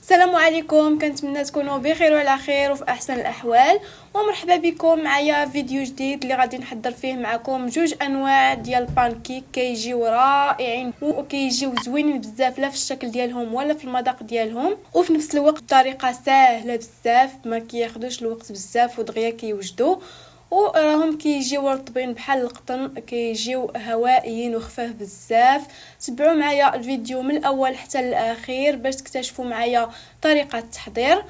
السلام عليكم، كنتمنى تكونوا بخير وعلى خير وفي احسن الاحوال. ومرحبا بكم معايا فيديو جديد اللي غادي نحضر فيه معكم جوج انواع ديال البانكيك كيجيو رائعين وكيجيو زوينين بزاف، لا في الشكل ديالهم ولا في المذاق ديالهم، وفي نفس الوقت طريقه سهله بزاف ما كياخذوش الوقت بزاف ودغيا كيوجدوا، وراهم كيجيو رطبين بحال القطن، كيجيو هوائيين وخفاف بزاف. تبعوا معايا الفيديو من الاول حتى الاخير باش تكتشفوا معايا طريقه التحضير.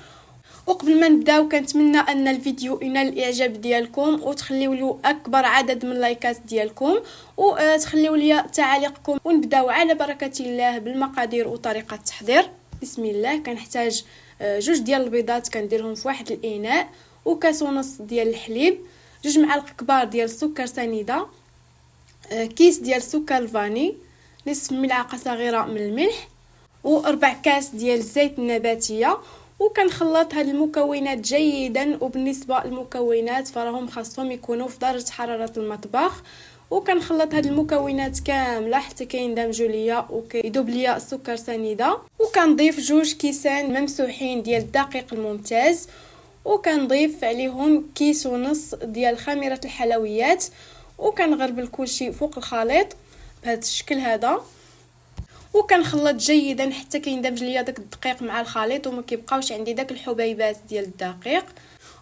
وقبل ما نبداو كنتمنى ان الفيديو ينال الاعجاب ديالكم وتخليو لي اكبر عدد من اللايكات ديالكم وتخليو لي تعاليقكم، ونبداو على بركه الله بالمقادير وطريقه التحضير. بسم الله. كنحتاج جوج ديال البيضات كنديرهم في واحد الاناء، وكاس ونص ديال الحليب، جوج معالق كبار ديال السكر سنيده، كيس ديال السكر الفاني، نصف ملعقه صغيره من الملح، وربع كاس ديال الزيت النباتيه. وكنخلط هاد المكونات جيدا، وبالنسبه للمكونات فراهم خاصهم يكونوا في درجه حراره المطبخ. وكنخلط هاد المكونات كامله حتى كيندمجوا ليا وكيذوب ليا السكر سنيده. وكنضيف جوج كيسان ممسوحين ديال الدقيق الممتاز، وكنضيف عليهم كيس ونص ديال خميره الحلويات، وكنغربل كلشي فوق الخليط بهذا الشكل هذا. وكنخلط جيدا حتى كيندمج ليا داك الدقيق مع الخليط وما كيبقاوش عندي داك الحبيبات ديال الدقيق.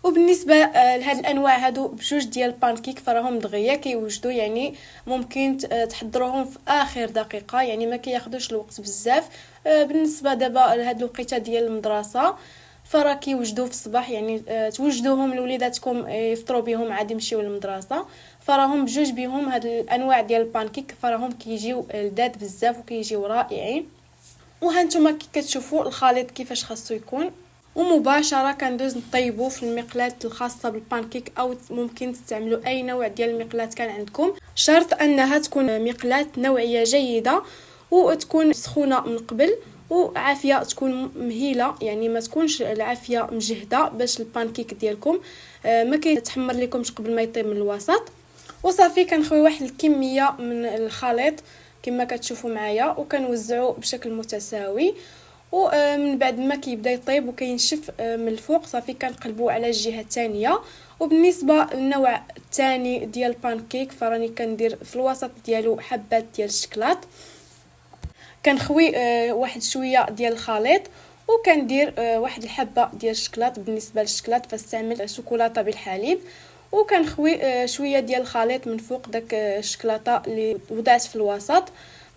وبالنسبه لهاد الانواع هادو بجوج ديال البانكيك فراهم دغيا كيوجدوا، يعني ممكن تحضروهم في اخر دقيقه، يعني ما كياخذوش الوقت بزاف. بالنسبه دابا لهاد الوقيته ديال المدرسه فرا كيوجدوا في الصباح، يعني توجدوهم لوليداتكم يفطروا بهم عاد يمشيو للمدرسه، فراهم بجوج بهم هاد الانواع ديال البانكيك فراهم كيجيو لذاذ بزاف وكيجيو رائعين. وهانتوما كي كتشوفوا الخليط كيفاش خاصو يكون، ومباشره كندوز نطيبو في المقلاة الخاصه بالبانكيك، او ممكن تستعملوا اي نوع ديال المقلاة كان عندكم، شرط انها تكون مقلاة نوعيه جيده وتكون سخونه من قبل، وعافيه تكون مهيله، يعني ما تكونش العافيه مجهده باش البانكيك ديالكم ما كيتحمر لكمش قبل ما يطيب من الوسط. وصافي كنخوي واحد الكميه من الخليط كما كتشوفوا معايا، وكنوزعوه بشكل متساوي. ومن بعد ما كيبدا يطيب وكينشف من الفوق صافي كنقلبوه على الجهه الثانيه. وبالنسبه للنوع الثاني ديال البانكيك فراني كندير في الوسط ديالو حبات ديال الشكلاط، كنخوي واحد شويه ديال الخليط، وكندير واحد الحبه ديال الشكلاط. بالنسبه للشكلاط فاستعمل شوكولاته بالحليب، وكنخوي شويه ديال الخليط من فوق داك الشكلاطه اللي وضعت في الوسط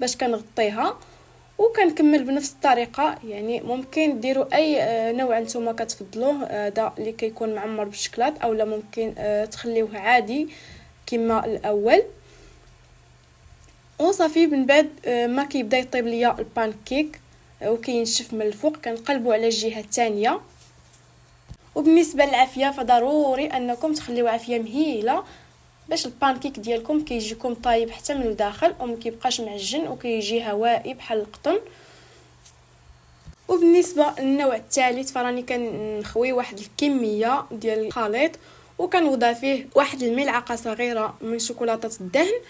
باش كنغطيها. وكنكمل بنفس الطريقه، يعني ممكن ديروا اي نوع نتوما كتفضلوه، هذا اللي كيكون معمر بالشكلاط، اولا ممكن تخليوه عادي كما الاول. وصافي من بعد ما كيبدا يطيب ليا البانكيك وكينشف من الفوق كنقلبوا على الجهه الثانيه. وبالنسبه للعافيه فضروري انكم تخليو عافيه مهيله باش البانكيك ديالكم كيجيكم طايب حتى من الداخل وما كيبقاش معجن وكيجي هوائي بحال القطن. وبالنسبه للنوع الثالث فراني كنخوي واحد الكميه ديال الخليط، وكنوضع فيه واحد الملعقه صغيره من شوكولاته الدهن،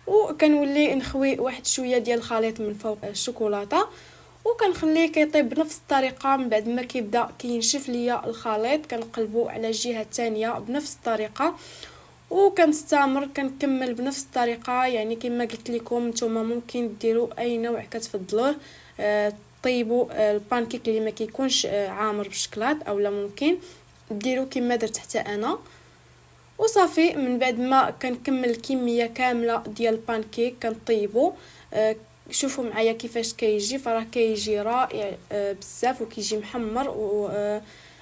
وكنولي نخوي واحد شويه ديال الخليط من فوق الشوكولاته، وكنخليه كيطيب بنفس الطريقه. من بعد ما كيبدا كينشف ليا الخليط كنقلبو على الجهه الثانيه بنفس الطريقه، وكنستمر كنكمل بنفس الطريقه. يعني كما قلت لكم نتوما ممكن ديروا اي نوع كتفضلوه، طيبوا البانكيك اللي ما كيكونش عامر بالشكلاط، اولا ممكن ديروا كما درت حتى انا. وصافي من بعد ما كنكمل الكميه كامله ديال البانكيك كنطيبو. شوفوا معايا كيفاش كيجي، فراه كيجي رائع بزاف وكيجي محمر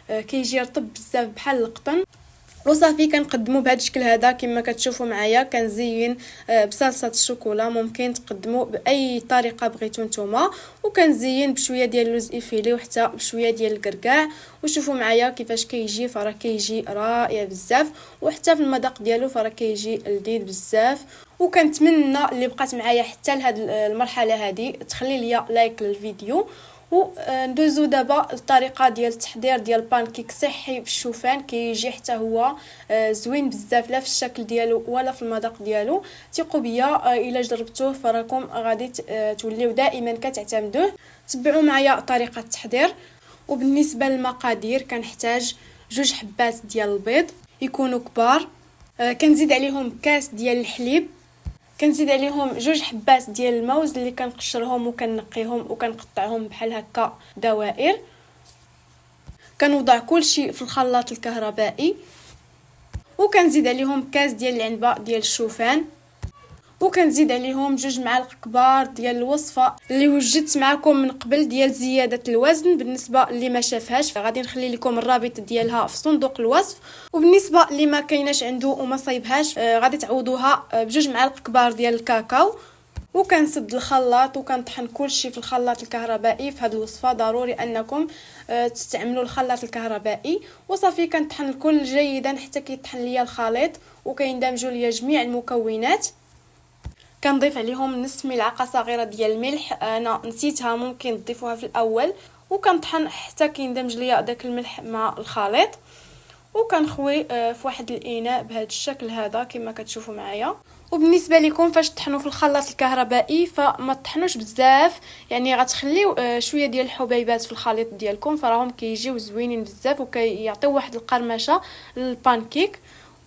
وكيجي رطب بزاف بحال القطن. وصافي كنقدموا بهذا الشكل هذا كما كتشوفوا معايا. كنزين بصلصه الشوكولا، ممكن تقدموا باي طريقه بغيتو نتوما، وكنزين بشويه ديال اللوز ايفيلي وحتى بشويه ديال الكركاع. وشوفوا معايا كيفاش كيجي، فراه كيجي رائع بزاف، وحتى في المذاق ديالو فراه كيجي لذيذ بزاف. وكنتمنى اللي بقات معايا حتى لهاد المرحله هذه تخلي ليا لايك للفيديو. وندوزو دابا الطريقه ديال التحضير ديال البانكيك صحي بالشوفان، كيجي حتى هو زوين بزاف، لا في الشكل ديالو ولا في المذاق ديالو. ثقوا بيا الا جربتوه فراكم غادي توليو دائما كتعتمدوه. تبعوا معايا طريقه التحضير. وبالنسبه للمقادير كنحتاج 2 حبات ديال البيض يكونوا كبار، كنزيد عليهم كاس ديال الحليب، كنزيد عليهم 2 حبات ديال الموز اللي كنقشرهم وكنقيهم وكنقطعهم بحال هكا دوائر. كنوضع كلشي في الخلاط الكهربائي، وكنزيد عليهم كاس ديال العنبه ديال الشوفان، وكنزيد عليهم 2 معالق كبار ديال الوصفه اللي وجدت معكم من قبل ديال زياده الوزن. بالنسبه اللي ما شافهاش غادي نخلي لكم الرابط ديالها في صندوق الوصف، وبالنسبه اللي ما كايناش عنده وما صايبهاش غادي تعوضوها ب2 معالق كبار ديال الكاكاو. وكنسد الخلاط وكنطحن كلشي في الخلاط الكهربائي. في هذه الوصفه ضروري انكم تستعملوا الخلاط الكهربائي. وصافي كنطحن الكل جيدا حتى كيطحن ليا الخليط وكيندمجوا ليا جميع المكونات. كنضيف عليهم نصف ملعقه صغيره ديال الملح، انا نسيتها ممكن تضيفوها في الاول. وكنطحن حتى كيندمج ليا داك الملح مع الخليط، وكنخوي في واحد الاناء بهذا الشكل هذا كما كتشوفوا معايا. وبالنسبه لكم فاش تطحنوا في الخلاط الكهربائي فما تطحنوش بزاف، يعني غتخليو شويه ديال الحبيبات في الخليط ديالكم، فراهم كيجيو زوينين بزاف وكيعطيو واحد القرمشه للبانكيك.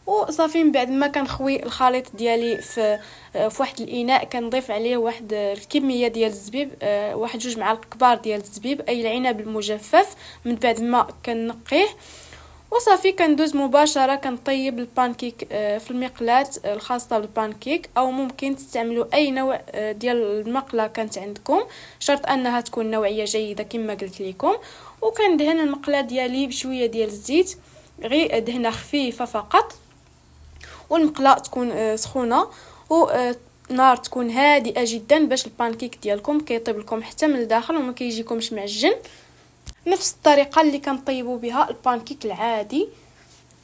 وصافي من بعد ما كنخوي الخليط ديالي في واحد الاناء كنضيف عليه واحد الكميه ديال الزبيب، واحد 2 معالق كبار ديال الزبيب اي العنب المجفف من بعد ما كنقيه. وصافي كندوز مباشره كنطيب البانكيك في المقلاة الخاصه بالبانكيك، او ممكن تستعملوا اي نوع ديال المقله كانت عندكم، شرط انها تكون نوعيه جيده كما قلت لكم. وكندهن المقله ديالي بشويه ديال الزيت، غير دهنه خفيفه فقط، والمقله تكون سخونه ونار تكون هادئه جدا باش البانكيك ديالكم كيطيب لكم حتى من الداخل وما كيجيكمش معجن، نفس الطريقه اللي كنطيبوا بها البانكيك العادي.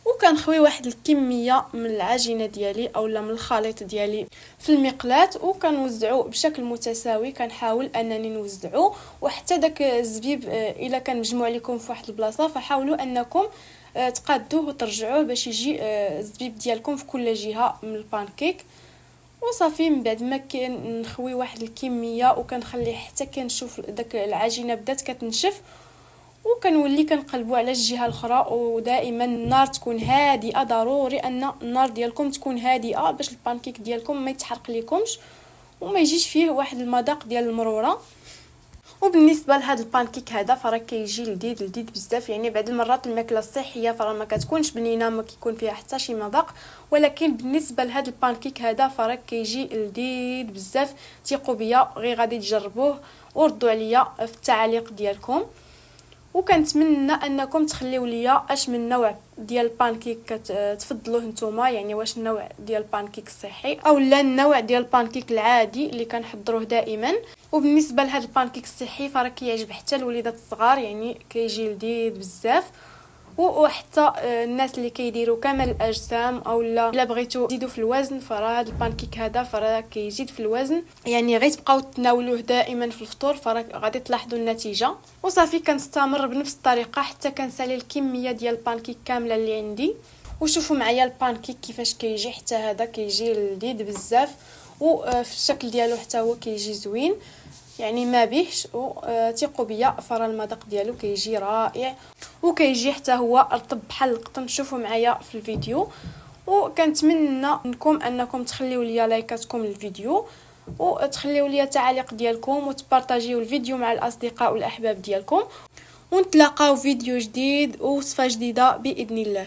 وكنخوي واحد الكميه من العجينه ديالي اولا من الخليط ديالي في المقلاة وكنوزعو بشكل متساوي. كنحاول انني نوزعو، وحتى داك الزبيب الا كان مجموع لكم في واحد البلاصه فحاولوا انكم تقادوه وترجعوه باش يجي الزبيب ديالكم في كل جهه من البانكيك. وصافي من بعد ما كنخوي واحد الكميه وكنخلي حتى كنشوف داك العجينه بدات كتنشف، وكنولي كنقلبوا على الجهه الاخرى. ودائما النار تكون هادئه، ضروري ان النار ديالكم تكون هادئه باش البانكيك ديالكم ما يتحرق لكمش وما يجيش فيه واحد المذاق ديال المروره. وبالنسبه لهذا البانكيك هذا فراه كيجي لذيذ بزاف، يعني بعض المرات الماكله الصحيه فراه ما كتكونش بنينه، ما كيكون فيها حتى شي مذاق، ولكن بالنسبه لهذا البانكيك هذا فراه كيجي لذيذ بزاف. ثقوا بيا، غير غادي تجربوه وردوا عليا في التعاليق ديالكم. وكنتمنى انكم تخليو ليا اش من نوع ديال البانكيك كتفضلوه نتوما، يعني واش النوع ديال البانكيك الصحي او لا النوع ديال البانكيك العادي اللي كنحضروه دائما. وبالنسبه لهذا البانكيك الصحي فراه كيعجب حتى الوليدات الصغار، يعني كيجي لذيذ بزاف. وحتى الناس اللي كيديروا كمال الاجسام او لا بغيتو تزيدوا في الوزن فراه هذا البانكيك هذا فراه كيزيد في الوزن، يعني غير تبقاو تناولوه دائما في الفطور فراه غادي تلاحظوا النتيجه. وصافي كنستمر بنفس الطريقه حتى كنسالي الكميه ديال البانكيك كامله اللي عندي. وشوفوا معايا البانكيك كيفاش كيجي، حتى هذا كيجي لذيذ بزاف، وفي الشكل ديالو حتى هو كيجي زوين، يعني ما بيهش. وثقوا بيا فرا المذاق ديالو كيجي رائع، وكيجي حتى هو رطب بحال القطن. شوفوا معايا في الفيديو. وكنتمنى منكم انكم تخليو ليا لايكاتكم للفيديو، وتخليو ليا تعاليق ديالكم، وتبارطاجيو الفيديو مع الاصدقاء والاحباب ديالكم. ونتلاقاو فيديو جديد ووصفه جديده باذن الله.